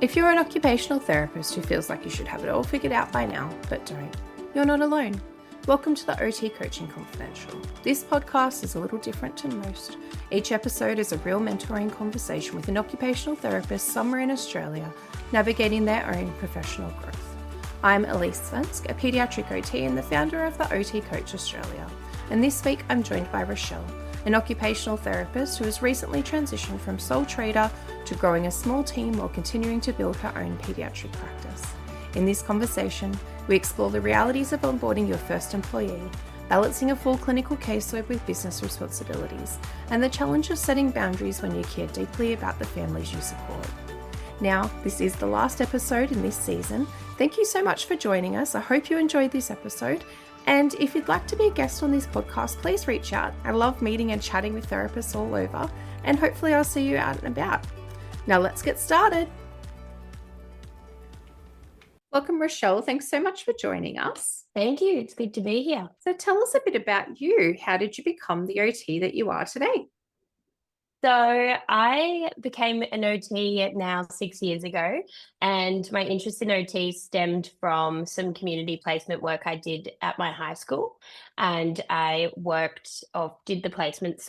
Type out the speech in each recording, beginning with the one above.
If you're an occupational therapist who feels like you should have it all figured out by now, but don't, you're not alone. Welcome to the OT Coaching Confidential. This podcast is a little different to most. Each episode is a real mentoring conversation with an occupational therapist somewhere in Australia navigating their own professional growth. I'm Elise Svensk, a paediatric OT and the founder of the OT Coach Australia. And this week I'm joined by Rochelle, an occupational therapist who has recently transitioned from sole trader to growing a small team while continuing to build her own paediatric practice. In this conversation, we explore the realities of onboarding your first employee, balancing a full clinical caseload with business responsibilities, and the challenge of setting boundaries when you care deeply about the families you support. Now, this is the last episode in this season. Thank you so much for joining us. I hope you enjoyed this episode. And if you'd like to be a guest on this podcast, please reach out. I love meeting and chatting with therapists all over, and hopefully I'll see you out and about. Now let's get started. Welcome, Rochelle. Thanks so much for joining us. Thank you. It's good to be here. So tell us a bit about you. How did you become the OT that you are today? So I became an OT now 6 years ago, and my interest in OT stemmed from some community placement work I did at my high school. And I did the placement,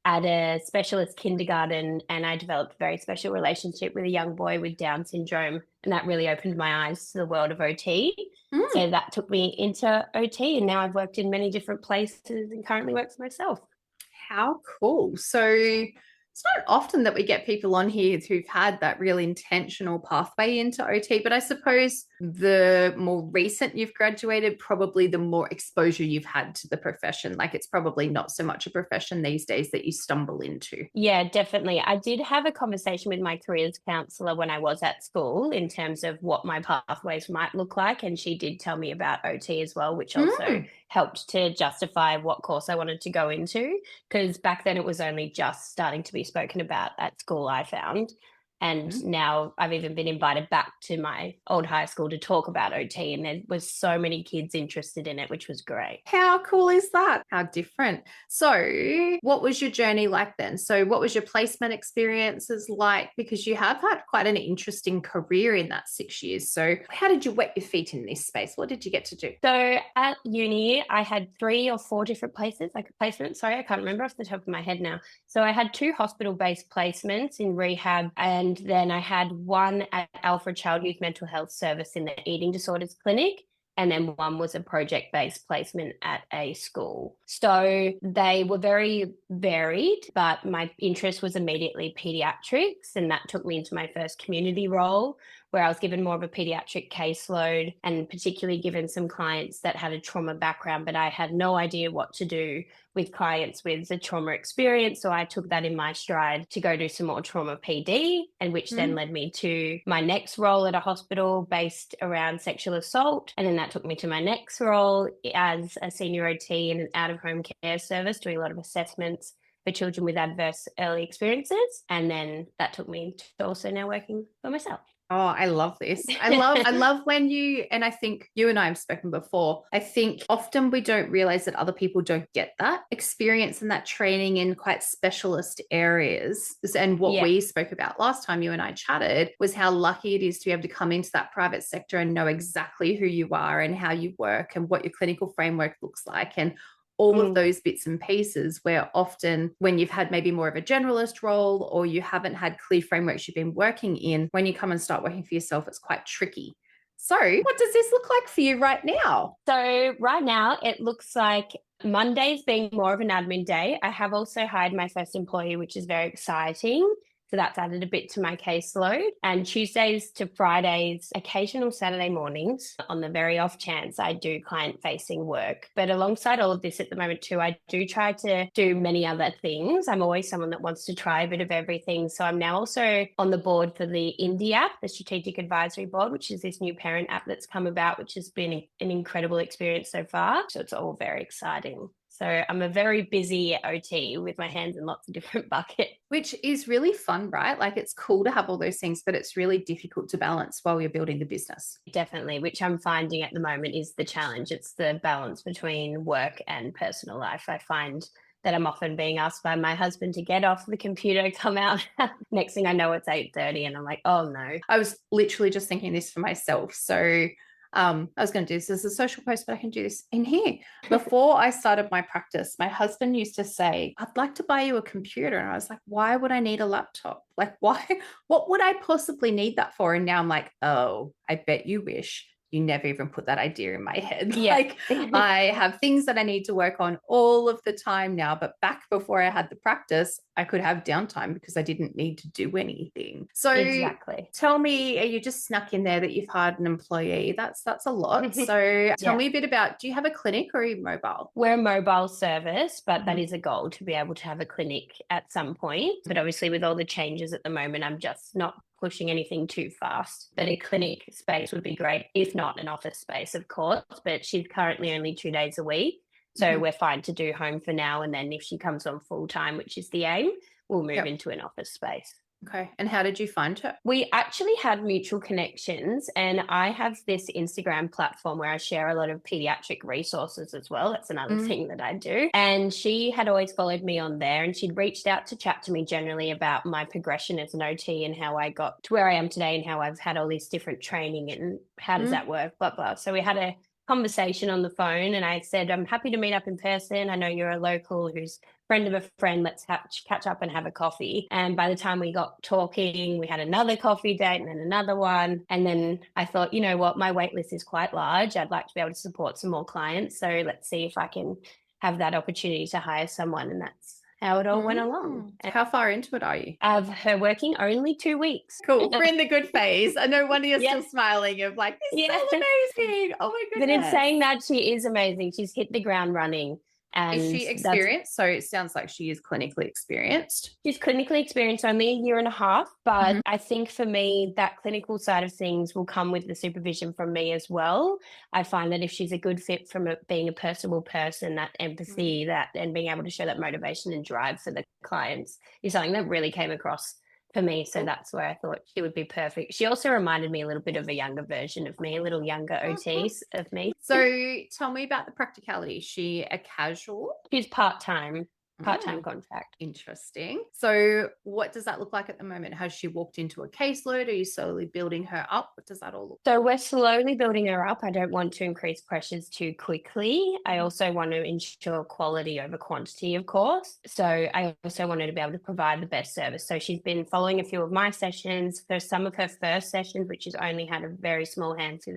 at a specialist kindergarten, and I developed a very special relationship with a young boy with Down syndrome. And that really opened my eyes to the world of OT. So that took me into OT, and now I've worked in many different places and currently work for myself. How cool. So it's not often that we get people on here who've had that real intentional pathway into OT, but I suppose the more recent you've graduated, probably the more exposure you've had to the profession. Like it's probably not so much a profession these days that you stumble into. Yeah, definitely. I did have a conversation with my careers counsellor when I was at school in terms of what my pathways might look like. And she did tell me about OT as well, which also helped to justify what course I wanted to go into. Because back then it was only just starting to be spoken about at school, I found. And now I've even been invited back to my old high school to talk about OT, and there was so many kids interested in it, which was great. How cool is that? How different. So what was your journey like then? So what was your placement experiences like? Because you have had quite an interesting career in that 6 years. So how did you wet your feet in this space? What did you get to do? So at uni, I had 3 or 4 different placements. I can't remember off the top of my head now. So I had 2 hospital-based placements in rehab, and then I had one at Alfred Child Youth Mental Health Service in the eating disorders clinic. And then one was a project-based placement at a school. So they were very varied, but my interest was immediately pediatrics. And that took me into my first community role, where I was given more of a pediatric caseload, and particularly given some clients that had a trauma background, but I had no idea what to do with clients with a trauma experience. So I took that in my stride to go do some more trauma PD, and which then led me to my next role at a hospital based around sexual assault. And then that took me to my next role as a senior OT in an out-of-home care service, doing a lot of assessments for children with adverse early experiences. And then that took me to also now working for myself. Oh, I love this. I love when and I think you and I have spoken before, I think often we don't realize that other people don't get that experience and that training in quite specialist areas. And what we spoke about last time you and I chatted was how lucky it is to be able to come into that private sector and know exactly who you are and how you work and what your clinical framework looks like, and all of those bits and pieces, where often when you've had maybe more of a generalist role or you haven't had clear frameworks you've been working in, when you come and start working for yourself, it's quite tricky. So what does this look like for you right now? So right now it looks like Mondays being more of an admin day. I have also hired my first employee, which is very exciting. So that's added a bit to my caseload. And Tuesdays to Fridays, occasional Saturday mornings, on the very off chance I do client-facing work. But alongside all of this at the moment too, I do try to do many other things. I'm always someone that wants to try a bit of everything. So I'm now also on the board for the Indie app, the Strategic Advisory Board, which is this new parent app that's come about, which has been an incredible experience so far. So it's all very exciting. So I'm a very busy OT with my hands in lots of different buckets. Which is really fun, right? Like it's cool to have all those things, but it's really difficult to balance while you're building the business. Definitely, which I'm finding at the moment is the challenge. It's the balance between work and personal life. I find that I'm often being asked by my husband to get off the computer, come out. Next thing I know, it's 8:30 and I'm like, oh no. I was literally just thinking this for myself. So I was going to do this as a social post, but I can do this in here. Before I started my practice, my husband used to say, I'd like to buy you a computer. And I was like, why would I need a laptop? Like, why? What would I possibly need that for? And now I'm like, oh, I bet you wish you never even put that idea in my head. Yeah. Like, I have things that I need to work on all of the time now, but back before I had the practice, I could have downtime because I didn't need to do anything. So Exactly. tell me, you just snuck in there that you've hired an employee. That's a lot. So tell me a bit about, do you have a clinic or are you mobile? We're a mobile service, but that is a goal to be able to have a clinic at some point. But obviously with all the changes at the moment, I'm just not pushing anything too fast. But a clinic space would be great, if not an office space, of course. But she's currently only 2 days a week. So we're fine to do home for now. And then if she comes on full time, which is the aim, we'll move into an office space. Okay. And how did you find her? We actually had mutual connections, and I have this Instagram platform where I share a lot of pediatric resources as well. That's another thing that I do. And she had always followed me on there, and she'd reached out to chat to me generally about my progression as an OT and how I got to where I am today and how I've had all this different training and how does that work, blah, blah. So we had a conversation on the phone and I said, I'm happy to meet up in person. I know you're a local who's friend of a friend. Let's catch up and have a coffee. And by the time we got talking, we had another coffee date and then another one. And then I thought, you know what, my wait list is quite large. I'd like to be able to support some more clients. So let's see if I can have that opportunity to hire someone. And that's how it all went along. How far into it are you? Of her working only 2 weeks. Cool. We're in the good phase. I know wonder you're still smiling of like, this is so amazing. Oh my goodness. But in saying that, she is amazing. She's hit the ground running. And is she experienced? So it sounds like she is clinically experienced. She's clinically experienced only a year and a half, but I think for me, that clinical side of things will come with the supervision from me as well. I find that if she's a good fit from being a personable person, that empathy, that and being able to show that motivation and drive for the clients is something that really came across for me. So that's where I thought she would be perfect. She also reminded me a little bit of a younger version of me, a little younger OTs of me. So tell me about the practicality. Is she a casual? She's part-time contract. Interesting. So what does that look like at the moment? Has she walked into a caseload? Are you slowly building her up? What does that all look like? So we're slowly building her up. I don't want to increase pressures too quickly. I also want to ensure quality over quantity, of course. So I also wanted to be able to provide the best service. So she's been following a few of my sessions. For some of her first sessions, which has only had a very small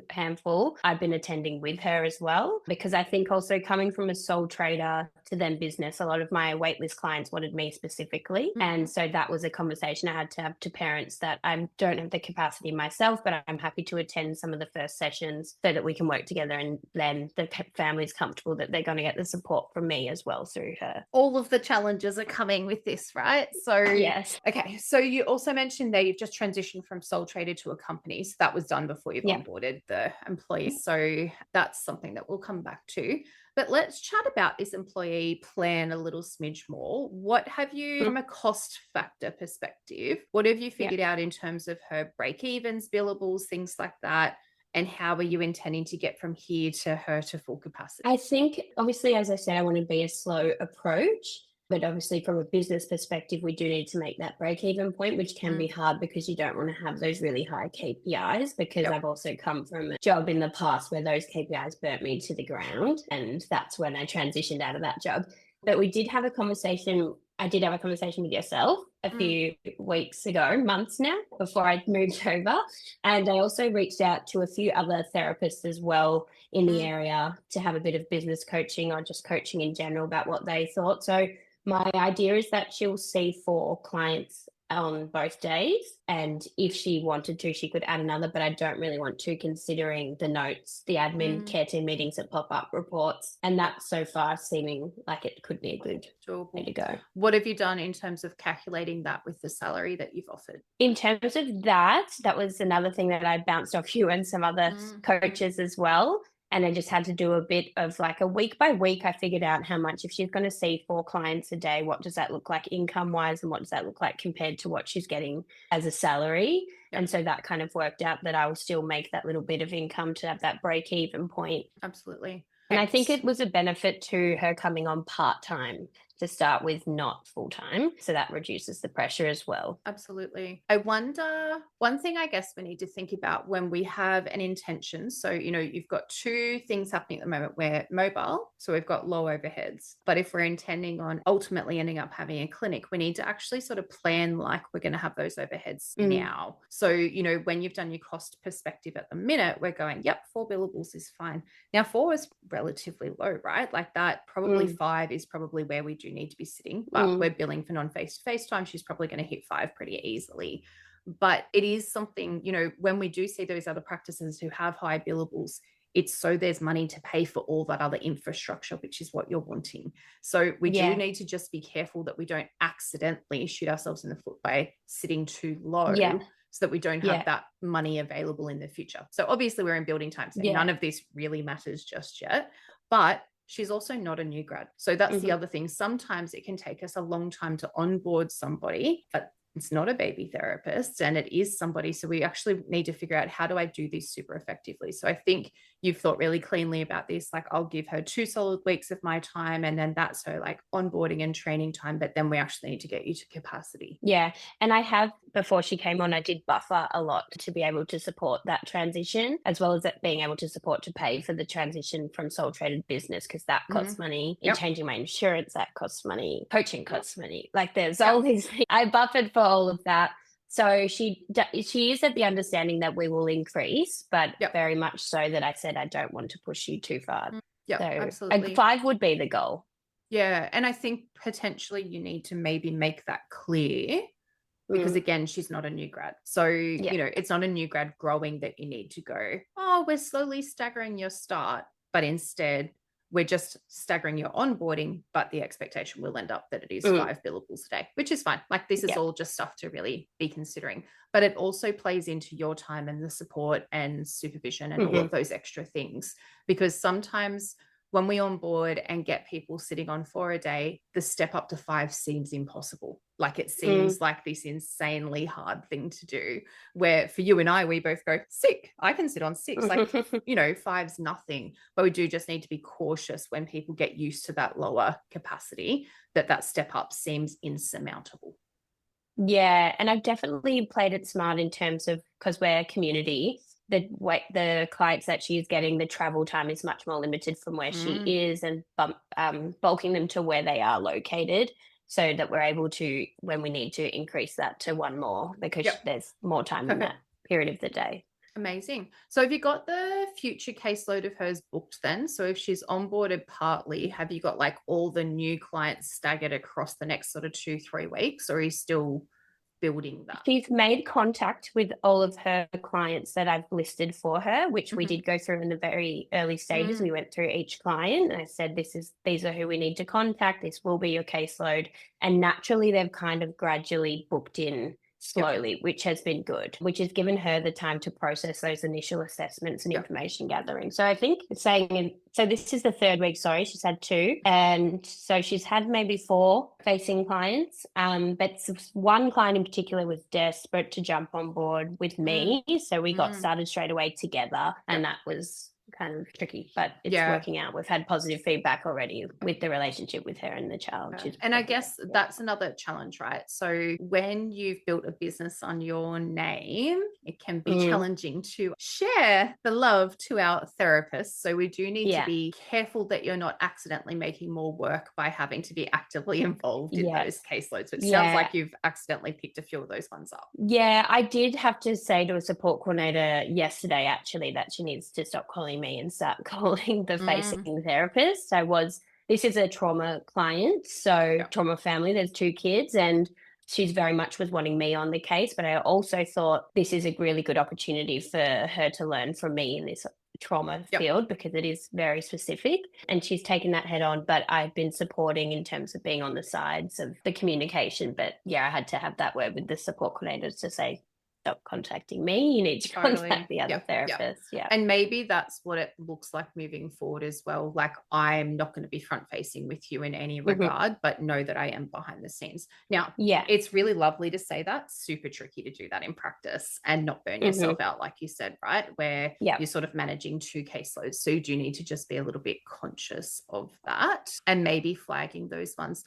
handful, I've been attending with her as well. Because I think also coming from a sole trader to then business, a lot of my waitlist clients wanted me specifically. And so that was a conversation I had to have to parents that I don't have the capacity myself, but I'm happy to attend some of the first sessions so that we can work together and then the family's comfortable that they're going to get the support from me as well through her. All of the challenges are coming with this, right? So yes. Okay. So you also mentioned that you've just transitioned from sole trader to a company. So that was done before you've onboarded the employees. So that's something that we'll come back to. But let's chat about this employee plan a little smidge more. What have you, from a cost factor perspective, what have you figured out in terms of her break-evens, billables, things like that? And how are you intending to get from here to her to full capacity? I think, obviously, as I said, I want to be a slow approach. But obviously, from a business perspective, we do need to make that break-even point, which can be hard because you don't want to have those really high KPIs. Because I've also come from a job in the past where those KPIs burnt me to the ground. And that's when I transitioned out of that job. But we did have a conversation. I did have a conversation with yourself a few weeks ago, months now, before I moved over. And I also reached out to a few other therapists as well in the area to have a bit of business coaching or just coaching in general about what they thought. So my idea is that she'll see 4 clients on both days. And if she wanted to, she could add another, but I don't really want to, considering the notes, the admin care team meetings that pop up, reports. And that's so far seeming like it could be a good way to go. What have you done in terms of calculating that with the salary that you've offered? In terms of that was another thing that I bounced off you and some other coaches as well. And I just had to do a bit of like a week by week. I figured out how much, if she's going to see 4 clients a day, what does that look like income wise? And what does that look like compared to what she's getting as a salary? And so that kind of worked out that I will still make that little bit of income to have that break even point. Absolutely. And I think it was a benefit to her coming on part-time to start with, not full-time. So that reduces the pressure as well. Absolutely. I wonder, one thing I guess we need to think about when we have an intention. So, you've got two things happening at the moment. We're mobile, so we've got low overheads. But if we're intending on ultimately ending up having a clinic, we need to actually sort of plan like we're going to have those overheads now. So, when you've done your cost perspective at the minute, we're going, yep, 4 billables is fine. Now, 4 is relatively low, right? Like that, probably 5 is probably where we do need to be sitting, but we're billing for non-face-to-face time. She's probably going to hit 5 pretty easily. But it is something, when we do see those other practices who have high billables, it's so there's money to pay for all that other infrastructure, which is what you're wanting. So we do need to just be careful that we don't accidentally shoot ourselves in the foot by sitting too low, so that we don't have that money available in the future. So obviously we're in building time, so none of this really matters just yet. But she's also not a new grad. So that's the other thing. Sometimes it can take us a long time to onboard somebody, but it's not a baby therapist and it is somebody. So we actually need to figure out, how do I do this super effectively? So I think you've thought really cleanly about this. Like, I'll give her 2 solid weeks of my time, and then that's her like onboarding and training time. But then we actually need to get you to capacity. Yeah. And I have, before she came on, I did buffer a lot to be able to support that transition, as well as it being able to support to pay for the transition from sole traded business, because that costs money. In changing my insurance, that costs money. Coaching costs money. Like, there's all these things. I buffered for all of that. So she is at the understanding that we will increase, but very much so that I said, I don't want to push you too far. Yeah, so absolutely. 5 would be the goal. Yeah. And I think potentially you need to maybe make that clear, because again, she's not a new grad. So, it's not a new grad growing that you need to go, oh, we're slowly staggering your start, but instead we're just staggering your onboarding, but the expectation will end up that it is 5 billables a day, which is fine. Like, this is all just stuff to really be considering, but it also plays into your time and the support and supervision and all of those extra things, because sometimes when we onboard and get people sitting on 4 a day, the step up to 5 seems impossible. Like, it seems like this insanely hard thing to do, where for you and I, we both go, 6, I can sit on 6. Like, 5's nothing, but we do just need to be cautious when people get used to that lower capacity, that step up seems insurmountable. Yeah. And I've definitely played it smart in terms of, because we're a community, the clients that she's getting, the travel time is much more limited from where she is, and bulking them to where they are located, so that we're able to, when we need to, increase that to 1 more, because there's more time in that period of the day. Amazing. So have you got the future caseload of hers booked then? So if she's onboarded partly, have you got like all the new clients staggered across the next sort of 2-3 weeks, or are you still building that? She's made contact with all of her clients that I've listed for her, which we did go through in the very early stages. We went through each client and I said, these are who we need to contact. This will be your caseload. And naturally, they've kind of gradually booked in slowly, which has been good, which has given her the time to process those initial assessments and information gathering. So I think so this is the 3rd week, she's had 2. And so she's had maybe 4 facing clients. But one client in particular was desperate to jump on board with me. So we got started straight away together, and that was kind of tricky, but it's working out. We've had positive feedback already with the relationship with her and the child. And I guess that's another challenge, right? So when you've built a business on your name, it can be challenging to share the love to our therapists. So we do need to be careful that you're not accidentally making more work by having to be actively involved in those caseloads. It sounds like you've accidentally picked a few of those ones up. Yeah, I did have to say to a support coordinator yesterday, actually, that she needs to stop calling me and start calling the facing therapist. This is a trauma client, so trauma family, there's 2 kids, and she's very much was wanting me on the case, but I also thought this is a really good opportunity for her to learn from me in this trauma field, because it is very specific, and she's taken that head on. But I've been supporting in terms of being on the sides of the communication. But I had to have that word with the support coordinators to say, stop contacting me, you need to contact the other therapist. And maybe that's what it looks like moving forward as well. Like, I'm not going to be front facing with you in any regard, but know that I am behind the scenes. Now, it's really lovely to say that, super tricky to do that in practice and not burn yourself out, like you said, right? Where you're sort of managing 2 caseloads. So you do need to just be a little bit conscious of that and maybe flagging those ones.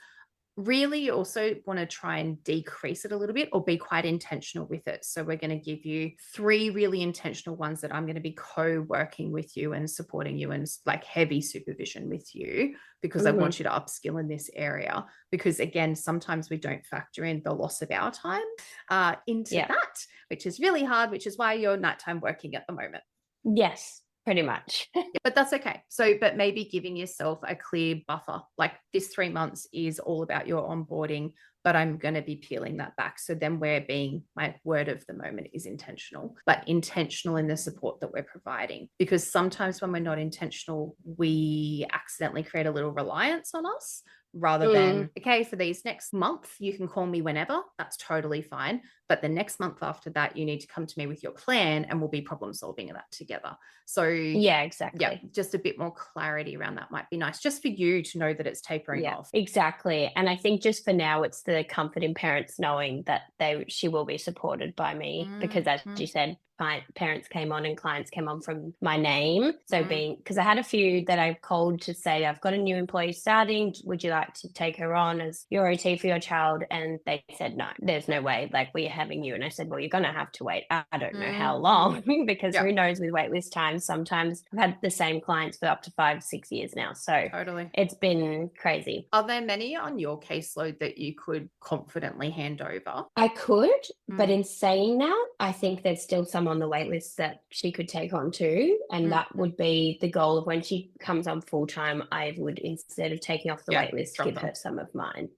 really you also want to try and decrease it a little bit or be quite intentional with it. So we're going to give you 3 really intentional ones that I'm going to be co-working with you and supporting you and like heavy supervision with you, because I want you to upskill in this area. Because again, sometimes we don't factor in the loss of our time into that, which is really hard, which is why you're nighttime working at the moment. Yes, pretty much. But that's okay. So, but maybe giving yourself a clear buffer, like this 3 months is all about your onboarding, but I'm going to be peeling that back. So then my word of the moment is intentional, but intentional in the support that we're providing. Because sometimes when we're not intentional, we accidentally create a little reliance on us rather than, okay, for these next month, you can call me whenever. That's totally fine. But the next month after that, you need to come to me with your plan and we'll be problem solving that together. So yeah, exactly. Yeah, just a bit more clarity around that might be nice, just for you to know that it's tapering off. Exactly. And I think just for now, it's the comfort in parents knowing that she will be supported by me, because as you said, parents came on and clients came on from my name. So because I had a few that I called to say, I've got a new employee starting. Would you like to take her on as your OT for your child? And they said, no, there's no way. Like, we're having you. And I said, well, you're going to have to wait. I don't know how long, because who knows with waitlist times. Sometimes I've had the same clients for up to 5-6 years now. So totally, it's been crazy. Are there many on your caseload that you could confidently hand over? I could, but in saying that, I think there's still some on the wait list that she could take on too. And that would be the goal of when she comes on full time, I would, instead of taking off the wait list, give her some of mine.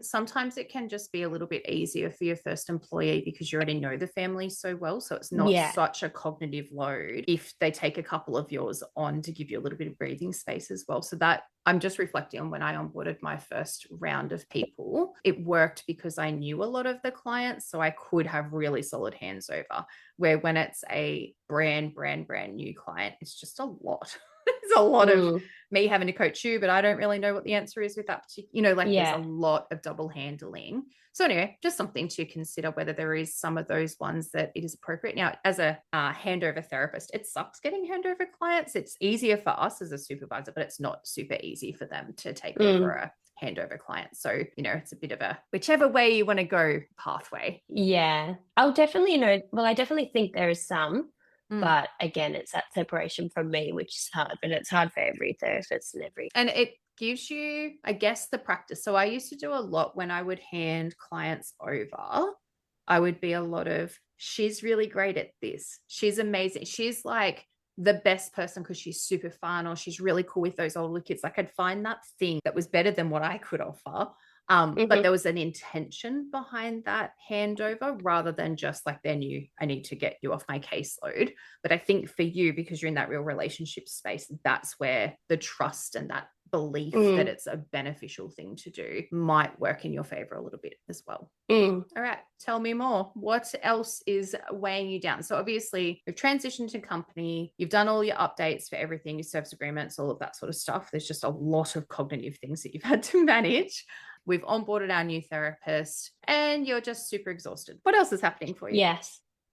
Sometimes it can just be a little bit easier for your first employee because you already know the family so well. So it's not such a cognitive load if they take a couple of yours on to give you a little bit of breathing space as well. So that I'm just reflecting on when I onboarded my first round of people, it worked because I knew a lot of the clients. So I could have really solid hands over, where when it's a brand new client, it's just a lot. There's a lot of me having to coach you, but I don't really know what the answer is with that particular, there's a lot of double handling. So anyway, just something to consider, whether there is some of those ones that it is appropriate. Now, as a handover therapist, it sucks getting handover clients. It's easier for us as a supervisor, but it's not super easy for them to take over a handover client. So, it's a bit of a whichever way you want to go pathway. Yeah, I'll definitely I definitely think there is some. But again, it's that separation from me, which is hard, but it's hard for every therapist and it gives you, I guess, the practice. So I used to do a lot when I would hand clients over. I would be a lot of, she's really great at this. She's amazing. She's like the best person because she's super fun, or she's really cool with those older kids. Like, I'd find that thing that was better than what I could offer. But there was an intention behind that handover rather than just like, I need to get you off my caseload. But I think for you, because you're in that real relationship space, that's where the trust and that belief that it's a beneficial thing to do might work in your favor a little bit as well. All right, tell me more. What else is weighing you down? So obviously you've transitioned to company, you've done all your updates for everything, your service agreements, all of that sort of stuff. There's just a lot of cognitive things that you've had to manage. We've onboarded our new therapist and you're just super exhausted. What else is happening for you?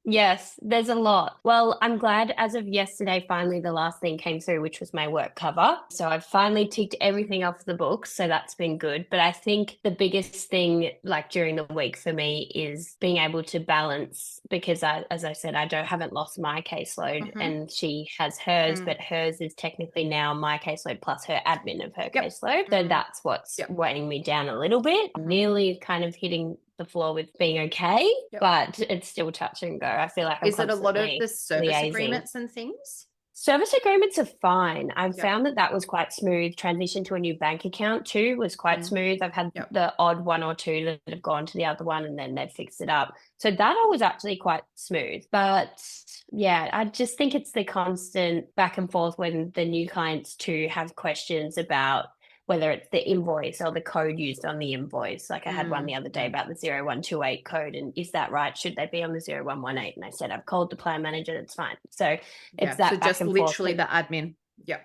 Yes, there's a lot. Well, I'm glad as of yesterday, finally the last thing came through, which was my work cover. So I've finally ticked everything off the books. So that's been good. But I think the biggest thing, like during the week for me, is being able to balance, because as I said, I haven't lost my caseload and she has hers, but hers is technically now my caseload plus her admin of her caseload. So that's what's weighing me down a little bit. Nearly kind of hitting the floor with being okay, but it's still touch and go. I feel like is it a lot of the service agreements and things? Service agreements are fine. I've found that was quite smooth. Transition to a new bank account too was quite smooth. I've had the odd one or two that have gone to the other one and then they've fixed it up. So that was actually quite smooth. But yeah, I just think it's the constant back and forth when the new clients too have questions about whether it's the invoice or the code used on the invoice. Like I had one the other day about the 0128 code, and is that right? Should they be on the 0118? And I said, I've called the plan manager, that's fine. So it's that so back just and literally forth. the admin.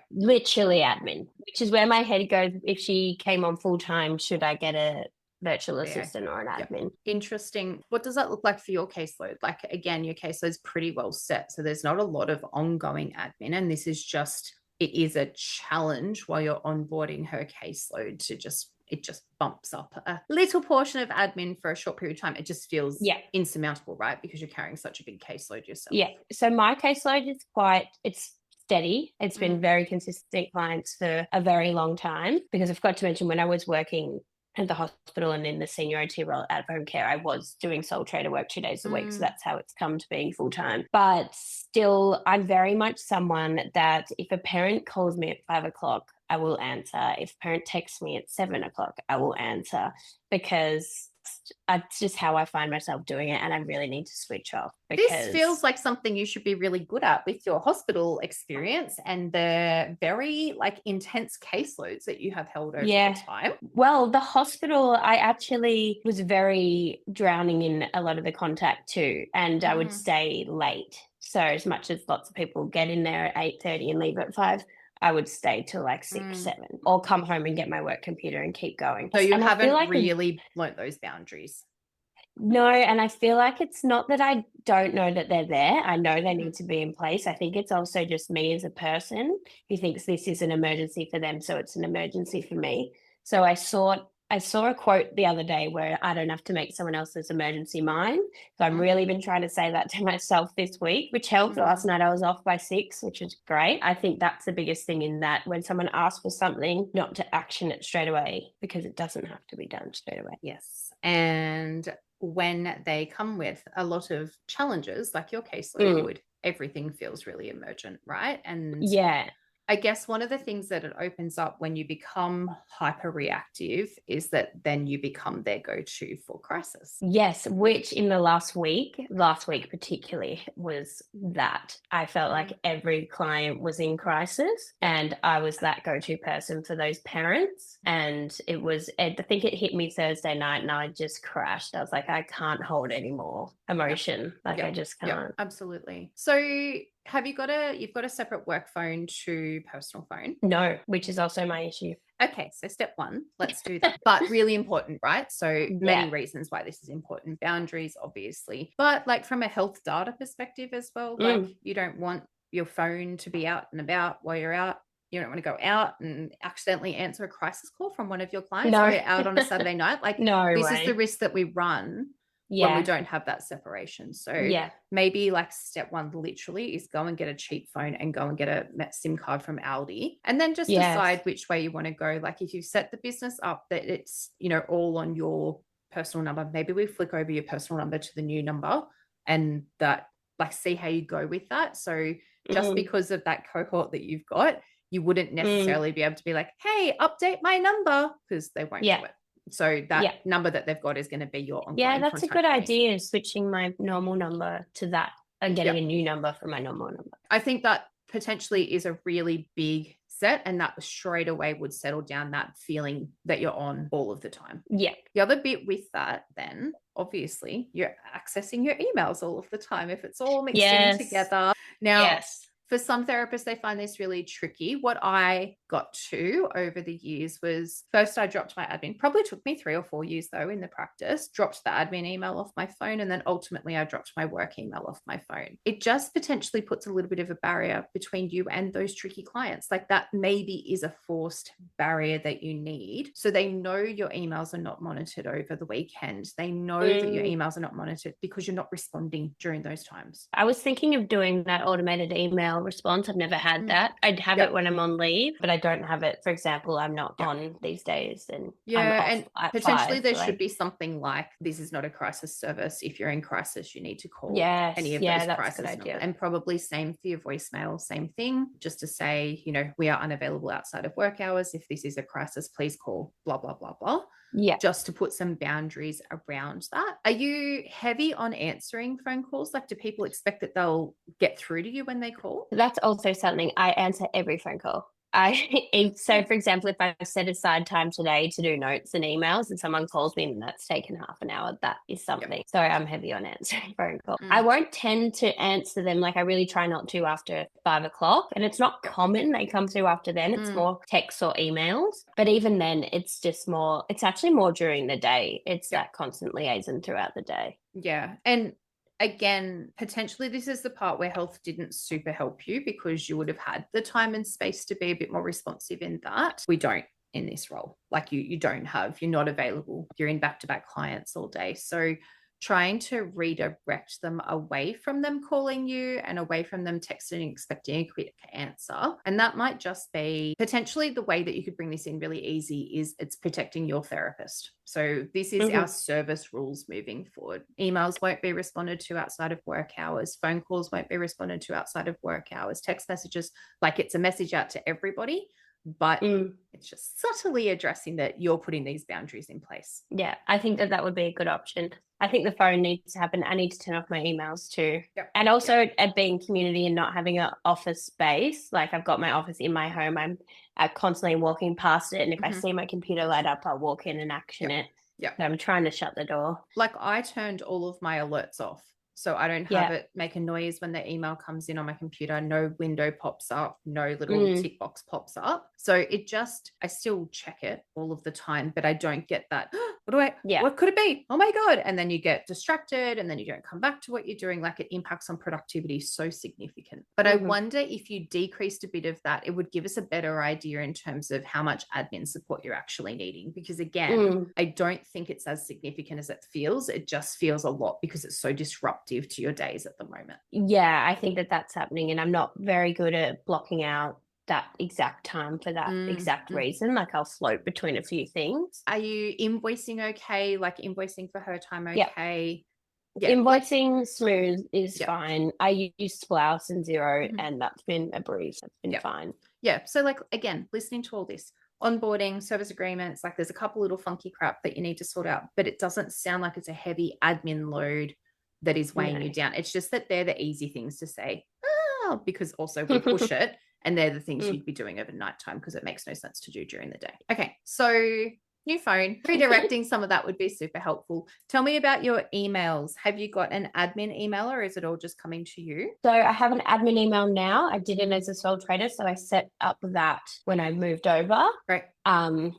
Literally admin, which is where my head goes. If she came on full time, should I get a virtual assistant or an admin? Interesting. What does that look like for your caseload? Like, again, your caseload's pretty well set. So there's not a lot of ongoing admin. And this is just, it is a challenge while you're onboarding her caseload to just it just bumps up a little portion of admin for a short period of time. It just feels insurmountable, right? Because you're carrying such a big caseload yourself. Yeah. So my caseload is it's steady. It's been very consistent clients for a very long time, because I forgot to mention, when I was working at the hospital and in the senior OT role at home care, I was doing sole trader work 2 days a week. So that's how it's come to being full time. But still, I'm very much someone that if a parent calls me at 5 o'clock, I will answer. If a parent texts me at 7 o'clock, I will answer, because it's just how I find myself doing it, and I really need to switch off. This feels like something you should be really good at with your hospital experience and the very intense caseloads that you have held over the time. Well, the hospital, I actually was very drowning in a lot of the contact too, and I would stay late. So as much as lots of people get in there at 8:30 and leave at 5, I would stay till 6, 7, or come home and get my work computer and keep going. So you haven't really learnt those boundaries. No, and I feel like it's not that I don't know that they're there. I know they need to be in place. I think it's also just me as a person who thinks this is an emergency for them, so it's an emergency for me. So I saw a quote the other day where I don't have to make someone else's emergency mine. So I've really been trying to say that to myself this week, which helped. Last night I was off by 6, which is great. I think that's the biggest thing, in that when someone asks for something, not to action it straight away, because it doesn't have to be done straight away. Yes. And when they come with a lot of challenges, like your caseload, everything feels really emergent, right? And I guess one of the things that it opens up when you become hyper reactive is that then you become their go-to for crisis. Yes, which in the last week particularly, was that I felt like every client was in crisis, and I was that go-to person for those parents. And I think it hit me Thursday night, and I just crashed. I was like, I can't hold any more emotion. I just can't. Yeah, absolutely. So you've got a separate work phone to personal phone? No, which is also my issue. Okay, so step 1, let's do that. But really important, right? So many reasons why this is important. Boundaries, obviously. But from a health data perspective as well, you don't want your phone to be out and about while you're out. You don't want to go out and accidentally answer a crisis call from one of your clients while you're out on a Saturday night. This is the risk that we run when we don't have that separation. So maybe step 1 literally is go and get a cheap phone and go and get a SIM card from Aldi, and then just decide which way you want to go. If you set the business up that it's, all on your personal number, maybe we flick over your personal number to the new number, and that see how you go with that. So just because of that cohort that you've got, you wouldn't necessarily be able to be like, hey, update my number, because they won't do it. So that number that they've got is going to be your ongoing contact that's a good idea, switching my normal number to that and getting a new number for my normal number. I think that potentially is a really big set, and that straight away would settle down that feeling that you're on all of the time. Yeah. The other bit with that, then, obviously, you're accessing your emails all of the time if it's all mixed in together. Now, for some therapists, they find this really tricky. What I got to over the years was, first I dropped my admin. Probably took me 3 or 4 years though in the practice. Dropped the admin email off my phone, and then ultimately I dropped my work email off my phone. It just potentially puts a little bit of a barrier between you and those tricky clients. That maybe is a forced barrier that you need. So they know your emails are not monitored over the weekend. They know that your emails are not monitored because you're not responding during those times. I was thinking of doing that automated email response. I've never had that. I'd have it when I'm on leave, but I don't have it. For example, I'm not on these days, and and potentially there should be something like, this is not a crisis service. If you're in crisis, you need to call any of those crisis numbers. And probably same for your voicemail, same thing, just to say, we are unavailable outside of work hours. If this is a crisis, please call blah blah blah blah. Yeah. Just to put some boundaries around that. Are you heavy on answering phone calls? Do people expect that they'll get through to you when they call? That's also something. I answer every phone call. So for example, if I set aside time today to do notes and emails and someone calls me and that's taken half an hour, that is something. So I'm heavy on answering phone calls. I won't tend to answer them. I really try not to after 5 o'clock, and it's not common they come through after then. It's more texts or emails, but even then it's actually more during the day. It's that constant liaison throughout the day. Yeah. And again, potentially this is the part where health didn't super help you, because you would have had the time and space to be a bit more responsive in that. We don't. in this role. Like you're not available. You're in back-to-back clients all day. So trying to redirect them away from them calling you and away from them texting and expecting a quick answer. And that might just be potentially the way that you could bring this in really easy is it's protecting your therapist. So this is our service rules moving forward. Emails won't be responded to outside of work hours. Phone calls won't be responded to outside of work hours. Text messages, like it's a message out to everybody, but it's just subtly addressing that you're putting these boundaries in place. Yeah, I think that would be a good option. I think the phone needs to happen. I need to turn off my emails too. Yep. And also at being community and not having an office space, like I've got my office in my home, I'm constantly walking past it. And if I see my computer light up, I'll walk in and action it. Yeah. So I'm trying to shut the door. Like I turned all of my alerts off. So I don't have it make a noise when the email comes in on my computer. No window pops up, no little tick box pops up. So I still check it all of the time, but I don't get that. What could it be? Oh my God. And then you get distracted and then you don't come back to what you're doing. Like it impacts on productivity so significant. But I wonder if you decreased a bit of that, it would give us a better idea in terms of how much admin support you're actually needing. Because again, I don't think it's as significant as it feels. It just feels a lot because it's so disruptive to your days at the moment. Yeah, I think that's happening. And I'm not very good at blocking out that exact time for that exact reason. Like I'll float between a few things. Are you invoicing okay? Like invoicing for her time okay? Yeah. Invoicing smooth is fine. I use Splaus and Xero and that's been a breeze. That's been fine. Yeah. So like, again, listening to all this, onboarding, service agreements, like there's a couple little funky crap that you need to sort out, but it doesn't sound like it's a heavy admin load that is weighing you down. It's just that they're the easy things to say, because also we push it and they're the things you'd be doing over nighttime because it makes no sense to do during the day. Okay, so new phone, redirecting some of that would be super helpful. Tell me about your emails. Have you got an admin email or is it all just coming to you? So I have an admin email now. I did it as a sole trader, so I set up that when I moved over. Right.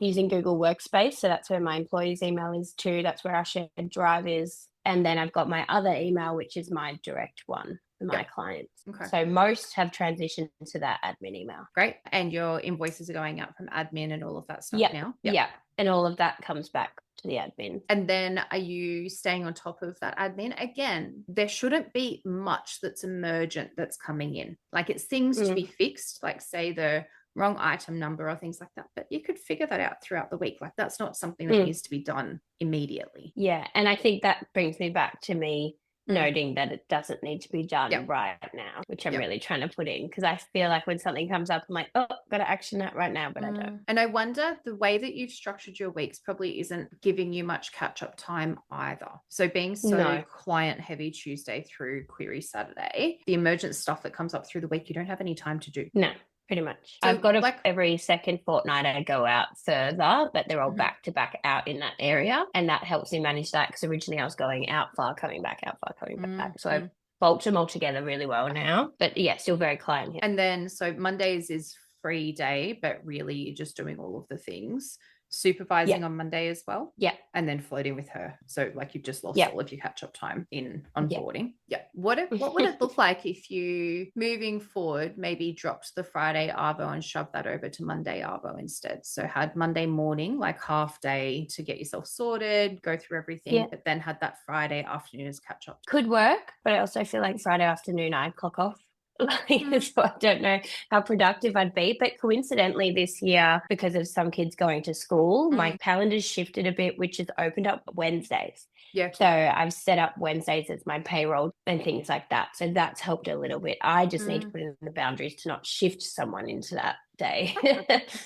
Using Google Workspace. So that's where my employees' email is too. That's where our shared drive is. And then I've got my other email, which is my direct one for my clients. Okay. So most have transitioned to that admin email. Great. And your invoices are going out from admin and all of that stuff now? Yeah. And all of that comes back to the admin. And then are you staying on top of that admin? Again, there shouldn't be much that's emergent that's coming in. Like it's things to be fixed, like say the wrong item number or things like that, but you could figure that out throughout the week. Like that's not something that needs to be done immediately. Yeah. And I think that brings me back to me noting that it doesn't need to be done right now, which I'm really trying to put in because I feel like when something comes up, I'm like, got to action that right now, but I don't. And I wonder the way that you've structured your weeks probably isn't giving you much catch-up time either. So being so client heavy Tuesday through query Saturday, the emergent stuff that comes up through the week, you don't have any time to do. No. Pretty much. So I've got every second fortnight I go out further, but they're all back to back out in that area. And that helps me manage that because originally I was going out far, coming back, out far, coming back. So I've bulked them all together really well now. But yeah, still very client. And then so Mondays is free day, but really you're just doing all of the things. Supervising on Monday as well. Yeah. And then floating with her. So like you've just lost all of your catch-up time in onboarding. Yeah. What would it look like if you, moving forward, maybe dropped the Friday Arvo and shoved that over to Monday Arvo instead? So had Monday morning, like half day to get yourself sorted, go through everything, but then had that Friday afternoon as catch-up. Could work, but I also feel like Friday afternoon I'd clock off. So I don't know how productive I'd be. But coincidentally this year, because of some kids going to school, my calendar's shifted a bit, which has opened up Wednesdays. Yeah. So I've set up Wednesdays as my payroll and things like that. So that's helped a little bit. I just need to put in the boundaries to not shift someone into that day.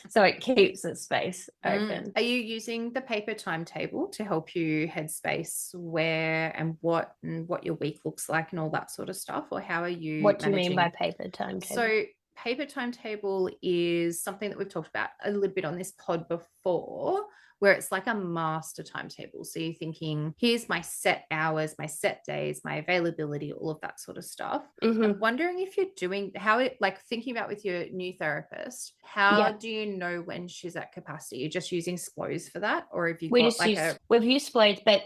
So it keeps the space open. Are you using the paper timetable to help you headspace where and what your week looks like and all that sort of stuff? Or how are you What do you mean by paper timetable? So paper timetable is something that we've talked about a little bit on this pod before, where it's like a master timetable. So you're thinking, here's my set hours, my set days, my availability, all of that sort of stuff. I'm wondering if you're doing how it, like thinking about with your new therapist, how do you know when she's at capacity? You're just using SPLOs for that, or have you got we've used Splodes, but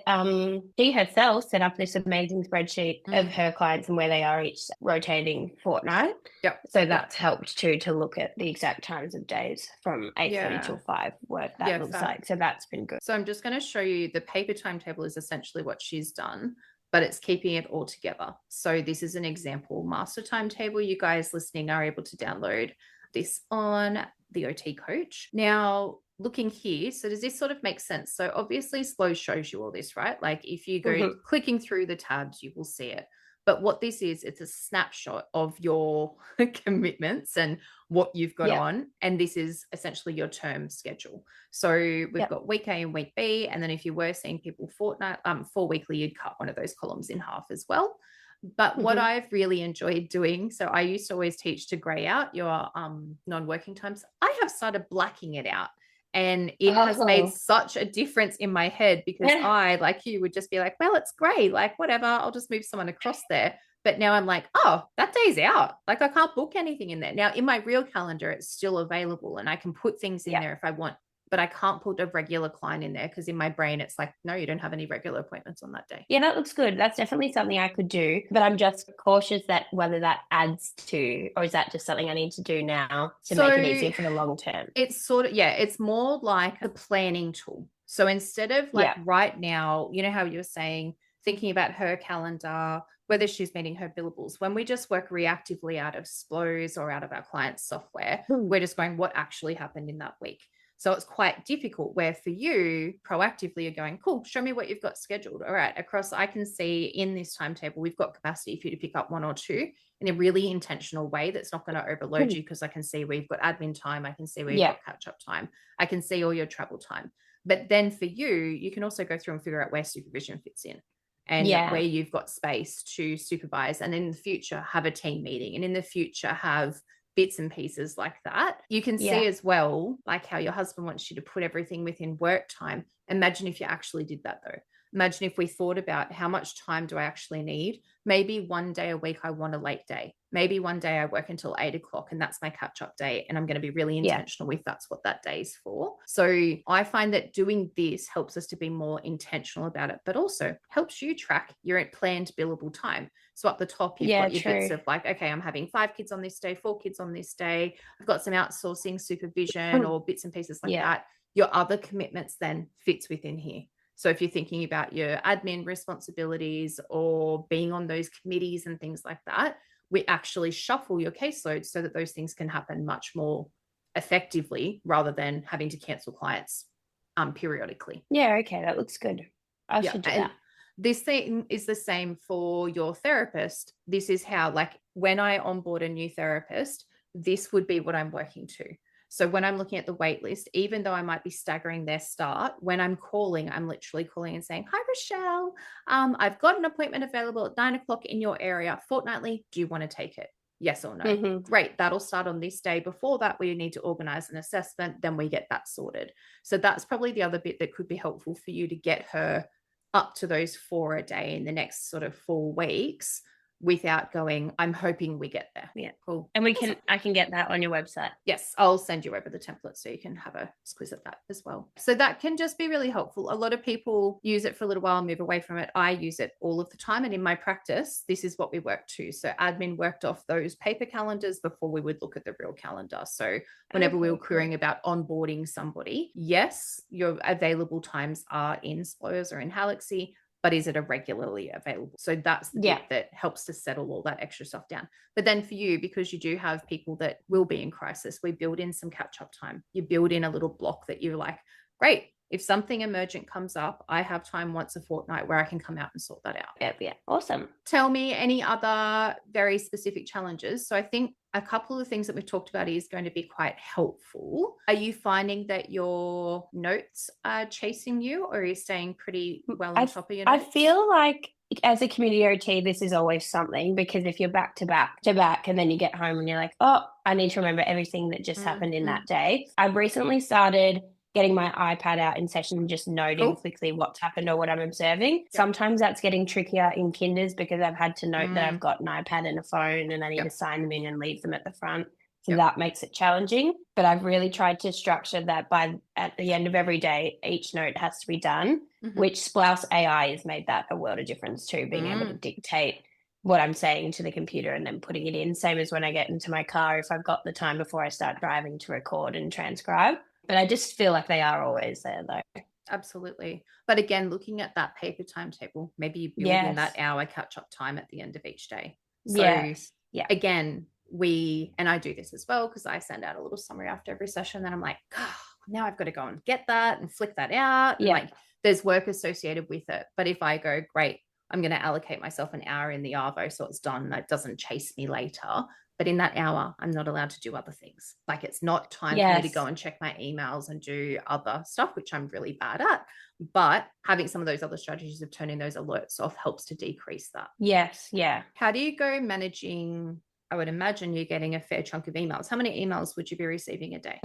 she herself set up this amazing spreadsheet of her clients and where they are each rotating fortnight. So that's helped too, to look at the exact times of days from 8:30 till 5, what that looks like. So that's been good. So I'm just going to show you the paper timetable is essentially what she's done, but it's keeping it all together. So this is an example master timetable. You guys listening are able to download this on the OT Coach. Now, looking here, so does this sort of make sense? So obviously SPLO shows you all this, right? Like if you go clicking through the tabs, you will see it. But what this is, it's a snapshot of your commitments and what you've got on. And this is essentially your term schedule. So we've got week A and week B. And then if you were seeing people for weekly, you'd cut one of those columns in half as well. But what I've really enjoyed doing, so I used to always teach to grey out your non-working times. I have started blacking it out. And it has made such a difference in my head, because I, like you, would just be like, well, it's grey, like whatever, I'll just move someone across there. But now I'm like, oh, that day's out. Like I can't book anything in there. Now in my real calendar, it's still available and I can put things in there if I want, but I can't put a regular client in there because in my brain, it's like, no, you don't have any regular appointments on that day. Yeah, that looks good. That's definitely something I could do, but I'm just cautious that whether that adds to, or is that just something I need to do now to make it easier for the long term? It's sort of, it's more like a planning tool. So instead of like right now, you know how you were saying, thinking about her calendar, whether she's meeting her billables, when we just work reactively out of SPLOs or out of our client's software, we're just going, what actually happened in that week? So it's quite difficult, where for you proactively you're going, cool, show me what you've got scheduled. All right, across, I can see in this timetable, we've got capacity for you to pick up 1 or 2 in a really intentional way that's not going to overload you, because I can see where you've got admin time. I can see where you've got catch up time. I can see all your travel time. But then for you, you can also go through and figure out where supervision fits in and where you've got space to supervise. And in the future, have a team meeting, and in the future, have bits and pieces like that. You can see as well, like how your husband wants you to put everything within work time. Imagine if you actually did that though. Imagine if we thought about how much time do I actually need? Maybe one day a week I want a late day. Maybe one day I work until 8 o'clock and that's my catch-up day, and I'm going to be really intentional if that's what that day is for. So I find that doing this helps us to be more intentional about it, but also helps you track your planned billable time. So up the top, you've got your bits of like, okay, I'm having 5 kids on this day, 4 kids on this day. I've got some outsourcing supervision or bits and pieces like that. Your other commitments then fits within here. So if you're thinking about your admin responsibilities or being on those committees and things like that, we actually shuffle your caseload so that those things can happen much more effectively, rather than having to cancel clients periodically. Yeah, okay, that looks good. I should do that. This thing is the same for your therapist. This is how, like, when I onboard a new therapist, this would be what I'm working to. So when I'm looking at the wait list, even though I might be staggering their start, when I'm calling, I'm literally calling and saying, hi, Rochelle, I've got an appointment available at 9 o'clock in your area fortnightly. Do you want to take it? Yes or no? Great. That'll start on this day. Before that, we need to organize an assessment. Then we get that sorted. So that's probably the other bit that could be helpful for you to get her up to those 4 a day in the next sort of 4 weeks, without going, I'm hoping we get there. Yeah, cool. And I can get that on your website. Yes, I'll send you over the template so you can have a squeeze at that as well. So that can just be really helpful. A lot of people use it for a little while, move away from it. I use it all of the time. And in my practice, this is what we work to. So admin worked off those paper calendars before we would look at the real calendar. So whenever we were querying about onboarding somebody, yes, your available times are in SPLOs or in Halaxy, but is it a regularly available? So that's the bit that helps to settle all that extra stuff down. But then for you, because you do have people that will be in crisis, we build in some catch-up time. You build in a little block that you're like, great, if something emergent comes up, I have time once a fortnight where I can come out and sort that out. Yeah, awesome. Tell me any other very specific challenges. So I think a couple of the things that we've talked about is going to be quite helpful. Are you finding that your notes are chasing you, or are you staying pretty well on top of your notes? I feel like as a community OT, this is always something, because if you're back to back and then you get home and you're like, oh, I need to remember everything that just happened in that day. I've recently started getting my iPad out in session and just noting quickly what's happened or what I'm observing. Sometimes that's getting trickier in kinders because I've had to note that I've got an iPad and a phone and I need to sign them in and leave them at the front. So that makes it challenging. But I've really tried to structure that at the end of every day, each note has to be done, which Sprouse AI has made that a world of difference too, being able to dictate what I'm saying to the computer and then putting it in. Same as when I get into my car, if I've got the time before I start driving to record and transcribe. But I just feel like they are always there though. Absolutely. But again, looking at that paper timetable, maybe you build in that hour catch-up time at the end of each day. So again, and I do this as well because I send out a little summary after every session. Then I'm like, oh, now I've got to go and get that and flick that out. And like there's work associated with it. But if I go, great, I'm going to allocate myself an hour in the Arvo so it's done. That doesn't chase me later. But in that hour, I'm not allowed to do other things. Like it's not time for me to go and check my emails and do other stuff, which I'm really bad at. But having some of those other strategies of turning those alerts off helps to decrease that. Yes. Yeah. How do you go managing? I would imagine you're getting a fair chunk of emails. How many emails would you be receiving a day?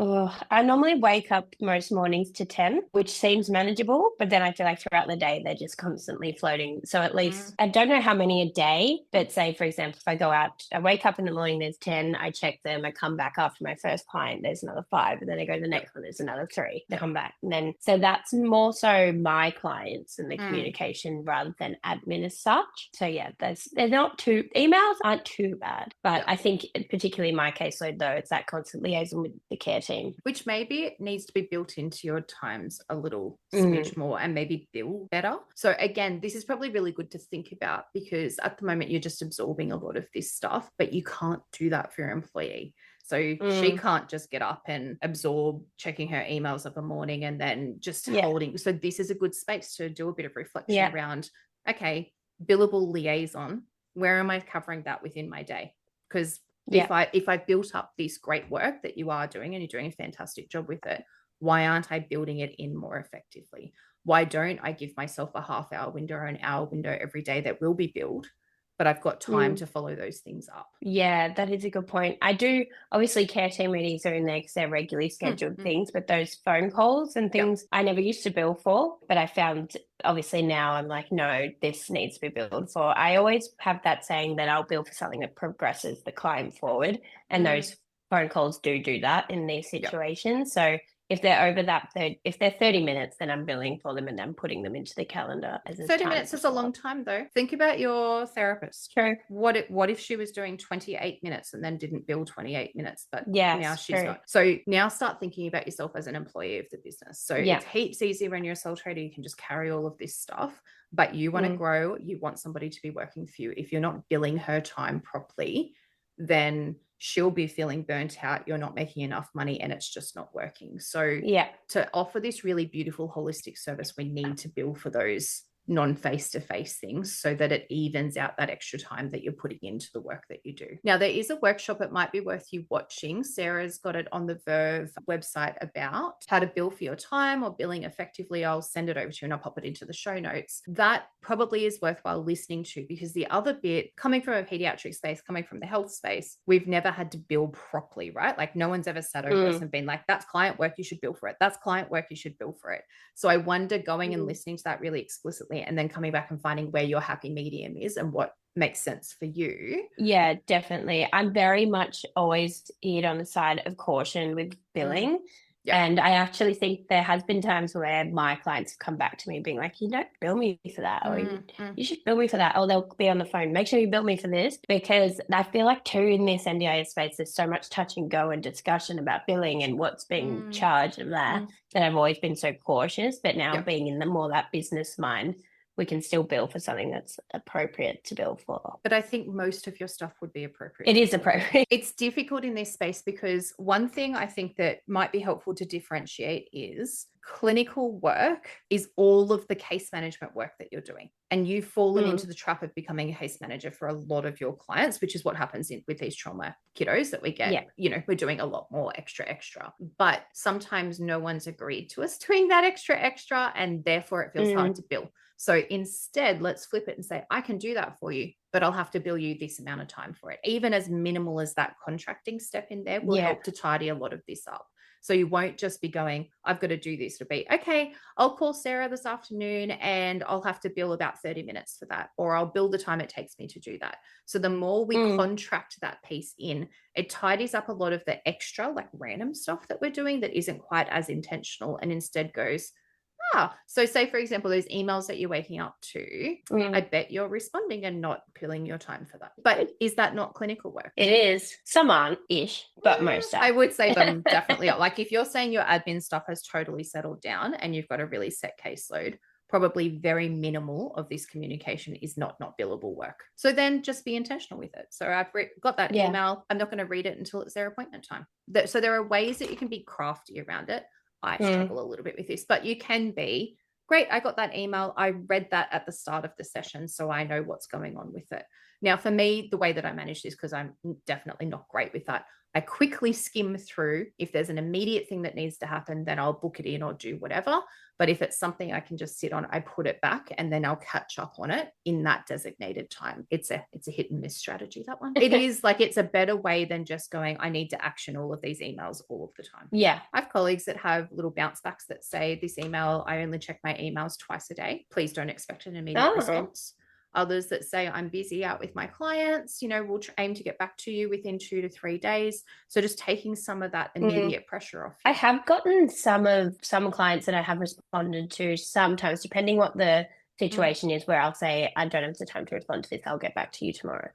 I normally wake up most mornings to 10, which seems manageable, but then I feel like throughout the day, they're just constantly floating. So at least, I don't know how many a day, but say, for example, if I go out, I wake up in the morning, there's 10, I check them, I come back after my first client, there's another 5, and then I go to the next one, there's another 3, they come back. And then, so that's more so my clients and the communication rather than admin as such. So yeah, emails aren't too bad, but I think particularly my caseload though, it's that constant liaison with the care team. Which maybe it needs to be built into your times a little smidge more and maybe bill better. So again, this is probably really good to think about because at the moment you're just absorbing a lot of this stuff, but you can't do that for your employee. So she can't just get up and absorb checking her emails of a morning and then just holding. So this is a good space to do a bit of reflection around, okay, billable liaison, where am I covering that within my day? Because if I built up this great work that you are doing and you're doing a fantastic job with it, why aren't I building it in more effectively? Why don't I give myself a half-hour window or an hour window every day that will be billed, but I've got time to follow those things up? Yeah, that is a good point. I do, obviously care team meetings are in there because they're regularly scheduled things, but those phone calls and things I never used to bill for, but I found obviously now I'm like, no, this needs to be billed for. I always have that saying that I'll bill for something that progresses the client forward, and those phone calls do that in these situations. So if they're over that, if they're 30 minutes, then I'm billing for them and I'm putting them into the calendar as 30 minutes is a long time though. Think about your therapist. True. What if she was doing 28 minutes and then didn't bill 28 minutes, but now she's not. So now start thinking about yourself as an employee of the business. So it's heaps easier when you're a sole trader. You can just carry all of this stuff, but you want to grow. You want somebody to be working for you. If you're not billing her time properly, then she'll be feeling burnt out. You're not making enough money and it's just not working. So to offer this really beautiful holistic service, we need to bill for those non-face-to-face things so that it evens out that extra time that you're putting into the work that you do. Now, there is a workshop. It might be worth you watching. Sarah's got it on the Verve website about how to bill for your time or billing effectively. I'll send it over to you and I'll pop it into the show notes. That probably is worthwhile listening to because the other bit, coming from a pediatric space, coming from the health space, we've never had to bill properly, right? Like no one's ever sat over us and been like, that's client work, you should bill for it. That's client work, you should bill for it. So I wonder going and listening to that really explicitly and then coming back and finding where your happy medium is and what makes sense for you. Yeah, definitely. I'm very much always erred on the side of caution with billing. And I actually think there has been times where my clients have come back to me being like, you don't bill me for that, or you should bill me for that, or they'll be on the phone, make sure you bill me for this, because I feel like too in this NDIS space, there's so much touch and go and discussion about billing and what's being charged of that I've always been so cautious, but now being in the more that business mind, we can still bill for something that's appropriate to bill for. But I think most of your stuff would be appropriate. It is appropriate. It's difficult in this space because one thing I think that might be helpful to differentiate is clinical work is all of the case management work that you're doing. And you've fallen into the trap of becoming a case manager for a lot of your clients, which is what happens with these trauma kiddos that we get. You know, we're doing a lot more extra. But sometimes no one's agreed to us doing that extra, and therefore it feels hard to bill. So instead, let's flip it and say, I can do that for you, but I'll have to bill you this amount of time for it. Even as minimal as that contracting step in there will help to tidy a lot of this up. So you won't just be going, I've got to do this. It'll be, okay, I'll call Sarah this afternoon and I'll have to bill about 30 minutes for that, or I'll bill the time it takes me to do that. So the more we contract that piece in, it tidies up a lot of the extra, like random stuff that we're doing that isn't quite as intentional, and instead goes, so say, for example, those emails that you're waking up to, I bet you're responding and not billing your time for that. But is that not clinical work? It is. Some aren't-ish, but most are. I would say them definitely are. Like if you're saying your admin stuff has totally settled down and you've got a really set caseload, probably very minimal of this communication is not billable work. So then just be intentional with it. So I've got that email. I'm not going to read it until it's their appointment time. So there are ways that you can be crafty around it. I struggle a little bit with this, but you can be, great, I got that email. I read that at the start of the session, so I know what's going on with it. Now, for me, the way that I manage this, because I'm definitely not great with that, I quickly skim through. If there's an immediate thing that needs to happen, then I'll book it in or do whatever. But if it's something I can just sit on, I put it back and then I'll catch up on it in that designated time. It's a hit and miss strategy, that one. It is like, it's a better way than just going, I need to action all of these emails all of the time. Yeah. I have colleagues that have little bounce backs that say, this email, I only check my emails twice a day. Please don't expect an immediate response. Others that say, I'm busy out with my clients, we'll aim to get back to you within 2 to 3 days. So just taking some of that immediate pressure off. I have gotten some clients that I have responded to sometimes, depending what the situation is, where I'll say, I don't have the time to respond to this. I'll get back to you tomorrow.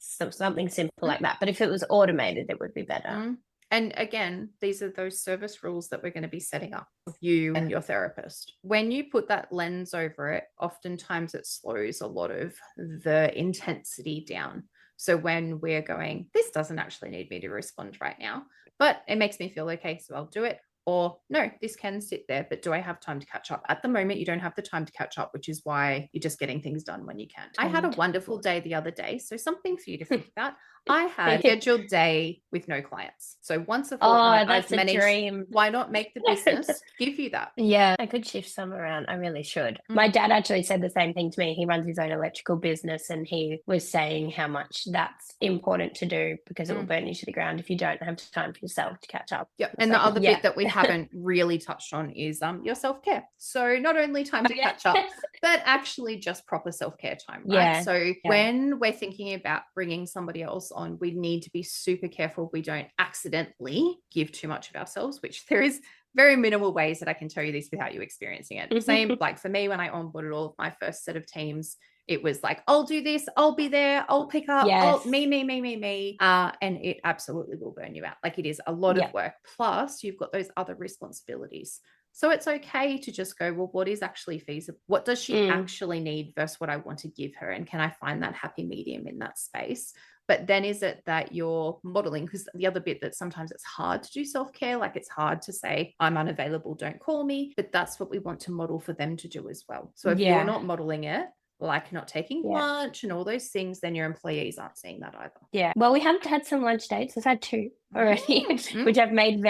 Something simple like that. But if it was automated, it would be better. And again, these are those service rules that we're going to be setting up with you and your therapist. When you put that lens over it, oftentimes it slows a lot of the intensity down. So when we're going, this doesn't actually need me to respond right now, but it makes me feel okay, so I'll do it. Or no, this can sit there, but do I have time to catch up? At the moment, you don't have the time to catch up, which is why you're just getting things done when you can. I had a wonderful day the other day, so something for you to think about. I had a scheduled day with no clients. So once a fortnight, that's I've managed. a dream. Why not make the business give you that? Yeah, I could shift some around. I really should. My dad actually said the same thing to me. He runs his own electrical business, and he was saying how much that's important to do because it will burn you to the ground if you don't have time for yourself to catch up. Yep. And the other bit that we haven't really touched on is your self-care. So not only time to catch up, but actually just proper self-care time, right? Yeah. So when we're thinking about bringing somebody else on, we need to be super careful we don't accidentally give too much of ourselves, which there is very minimal ways that I can tell you this without you experiencing it. Same like for me, when I onboarded all of my first set of teams, it was like, I'll do this, I'll be there, I'll pick up, me. And it absolutely will burn you out. Like it is a lot of work. Plus you've got those other responsibilities. So it's okay to just go, well, what is actually feasible? What does she actually need versus what I want to give her? And can I find that happy medium in that space? But then is it that you're modeling? Because the other bit that sometimes it's hard to do self-care, like it's hard to say, I'm unavailable, don't call me. But that's what we want to model for them to do as well. So if you're not modeling it, like not taking lunch and all those things, then your employees aren't seeing that either. Yeah. Well, we have had some lunch dates. I've had 2 already, which I've made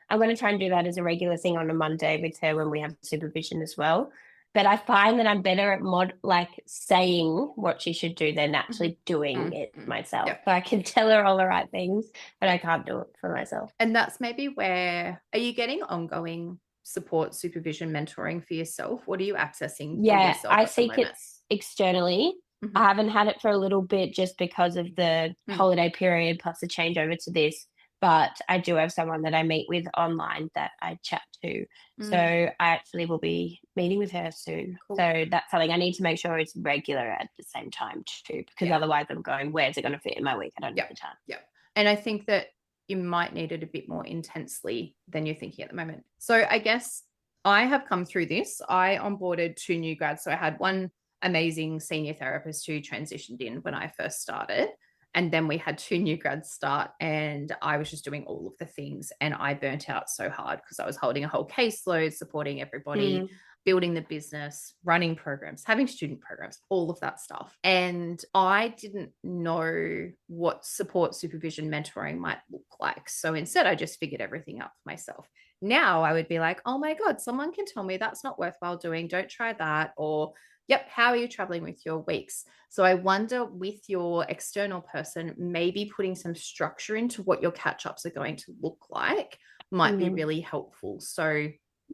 I'm going to try and do that as a regular thing on a Monday with her when we have supervision as well. But I find that I'm better at saying what she should do than actually doing it myself. So I can tell her all the right things, but I can't do it for myself. And that's maybe where, are you getting ongoing support, supervision, mentoring for yourself? What are you accessing for yourself? I seek it externally. I haven't had it for a little bit just because of the holiday period plus the changeover to this. But I do have someone that I meet with online that I chat to. So I actually will be meeting with her soon. Cool. So that's something I need to make sure it's regular at the same time too, because otherwise I'm going, where's it going to fit in my week? I don't have the time. Yeah. And I think that you might need it a bit more intensely than you're thinking at the moment. So I guess I have come through this. I onboarded 2 new grads. So I had one amazing senior therapist who transitioned in when I first started. And then we had 2 new grads start, and I was just doing all of the things, and I burnt out so hard because I was holding a whole caseload, supporting everybody, building the business, running programs, having student programs, all of that stuff. And I didn't know what support, supervision, mentoring might look like. So instead, I just figured everything out for myself. Now I would be like, oh my God, someone can tell me that's not worthwhile doing. Don't try that. Or yep, how are you traveling with your weeks? So I wonder with your external person, maybe putting some structure into what your catch-ups are going to look like might be really helpful. So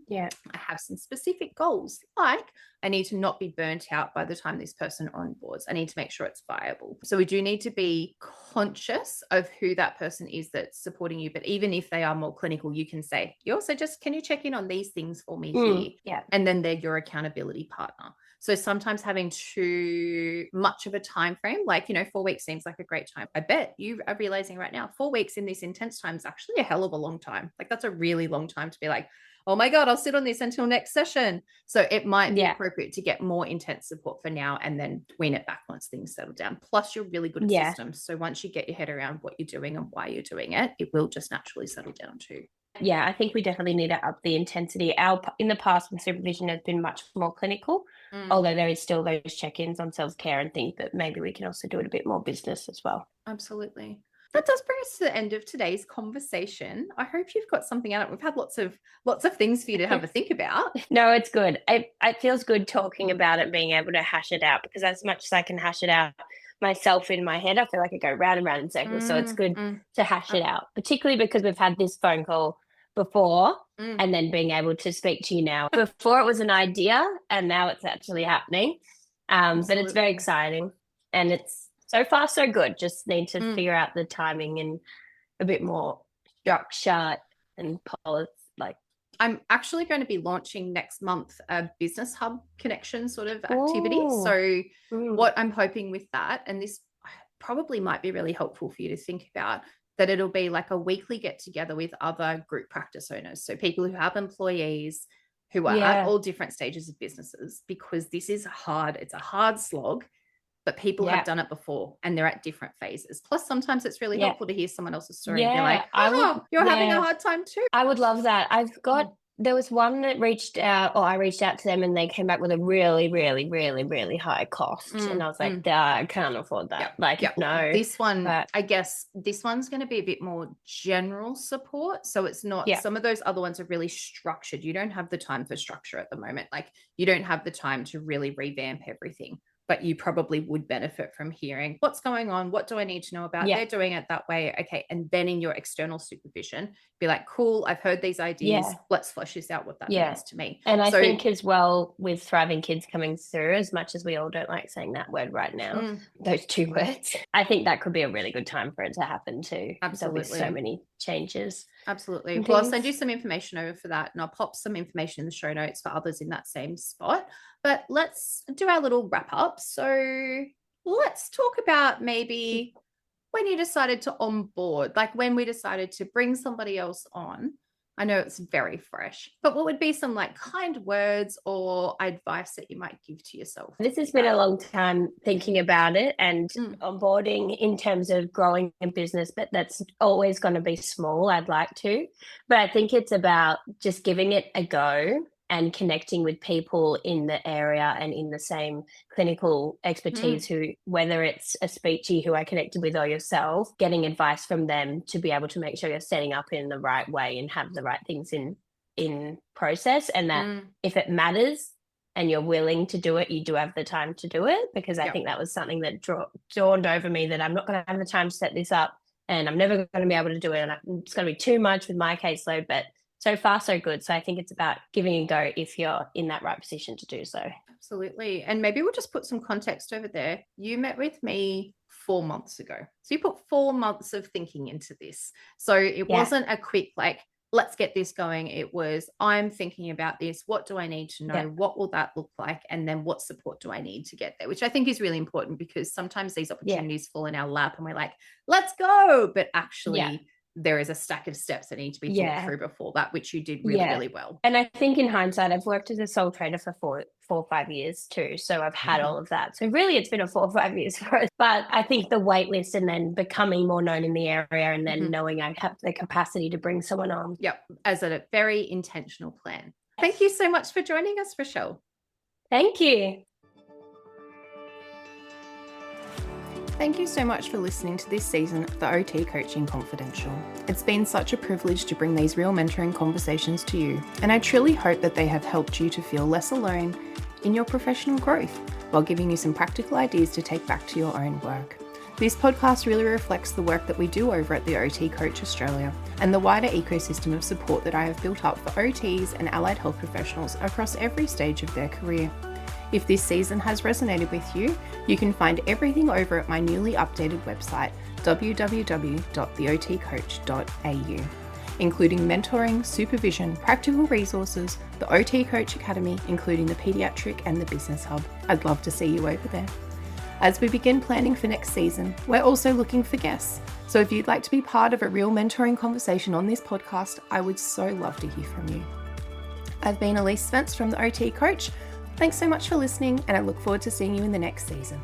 Yeah. I have some specific goals, like I need to not be burnt out by the time this person onboards. I need to make sure it's viable. So we do need to be conscious of who that person is that's supporting you. But even if they are more clinical, you can say, you also just, can you check in on these things for me here? Yeah. And then they're your accountability partner. So sometimes having too much of a time frame, like, 4 weeks seems like a great time. I bet you are realizing right now, 4 weeks in this intense time is actually a hell of a long time. Like, that's a really long time to be like, oh my God, I'll sit on this until next session. So it might be appropriate to get more intense support for now and then wean it back once things settle down. Plus, you're really good at systems. So once you get your head around what you're doing and why you're doing it, it will just naturally settle down too. Yeah, I think we definitely need to up the intensity. In the past, the supervision has been much more clinical, although there is still those check-ins on self-care and things, but maybe we can also do it a bit more business as well. Absolutely. That does bring us to the end of today's conversation. I hope you've got something out of it. We've had lots of things for you to have a think about. No, it's good. It feels good talking about it, being able to hash it out, because as much as I can hash it out myself in my head, I feel like I go round and round in circles. So it's good to hash it out, particularly because we've had this phone call before and then being able to speak to you now. Before it was an idea and now it's actually happening. But it's very exciting and it's so far so good. Just need to figure out the timing and a bit more structure and policy. I'm actually going to be launching next month a business hub connection sort of activity. So what I'm hoping with that, and this probably might be really helpful for you to think about, that it'll be like a weekly get together with other group practice owners. So people who have employees who are at all different stages of businesses, because this is hard. It's a hard slog, but people have done it before and they're at different phases. Plus, sometimes it's really helpful to hear someone else's story and be like, you're having a hard time too. I would love that. There was one that reached out, or I reached out to them and they came back with a really, really, really, really high cost. And I was like, I can't afford that. No. This one, I guess this one's going to be a bit more general support. So it's not, some of those other ones are really structured. You don't have the time for structure at the moment. Like, you don't have the time to really revamp everything. But you probably would benefit from hearing what's going on. What do I need to know about? They're doing it that way. Okay. And then in your external supervision, be like, cool, I've heard these ideas. Let's flesh this out, what that means to me. And I think as well, with Thriving Kids coming through, as much as we all don't like saying that word right now, those two words, I think that could be a really good time for it to happen too. Absolutely. With so many changes. Absolutely. Well, I'll send you some information over for that, and I'll pop some information in the show notes for others in that same spot. But let's do our little wrap up. So let's talk about maybe when you decided to onboard, like when we decided to bring somebody else on. I know it's very fresh, but what would be some like kind words or advice that you might give to yourself? This has been a long time thinking about it and onboarding in terms of growing a business, but that's always going to be small. I'd like to, but I think it's about just giving it a go and connecting with people in the area and in the same clinical expertise who, whether it's a speechy who I connected with or yourself, getting advice from them to be able to make sure you're setting up in the right way and have the right things in process. And that if it matters and you're willing to do it, you do have the time to do it, because I think that was something that dawned over me, that I'm not going to have the time to set this up and I'm never going to be able to do it. And it's going to be too much with my caseload, but so far, so good. So I think it's about giving a go if you're in that right position to do so. Absolutely. And maybe we'll just put some context over there. You met with me 4 months ago. So you put 4 months of thinking into this. So it wasn't a quick, like, let's get this going. It was, I'm thinking about this. What do I need to know? What will that look like? And then what support do I need to get there? Which I think is really important, because sometimes these opportunities fall in our lap and we're like, let's go. But actually, there is a stack of steps that need to be thought through before that, which you did really, really well. And I think in hindsight, I've worked as a sole trader for 4 or 5 years too. So I've had all of that. So really it's been a 4 or 5 years for us. But I think the wait list and then becoming more known in the area and then knowing I have the capacity to bring someone on. As a very intentional plan. Thank you so much for joining us, Rochelle. Thank you. Thank you so much for listening to this season of the OT Coaching Confidential. It's been such a privilege to bring these real mentoring conversations to you, and I truly hope that they have helped you to feel less alone in your professional growth while giving you some practical ideas to take back to your own work. This podcast really reflects the work that we do over at the OT Coach Australia and the wider ecosystem of support that I have built up for OTs and allied health professionals across every stage of their career. If this season has resonated with you, you can find everything over at my newly updated website, www.theotcoach.au, including mentoring, supervision, practical resources, the OT Coach Academy, including the paediatric and the business hub. I'd love to see you over there. As we begin planning for next season, we're also looking for guests. So if you'd like to be part of a real mentoring conversation on this podcast, I would so love to hear from you. I've been Elise Spence from the OT Coach. Thanks so much for listening, and I look forward to seeing you in the next season.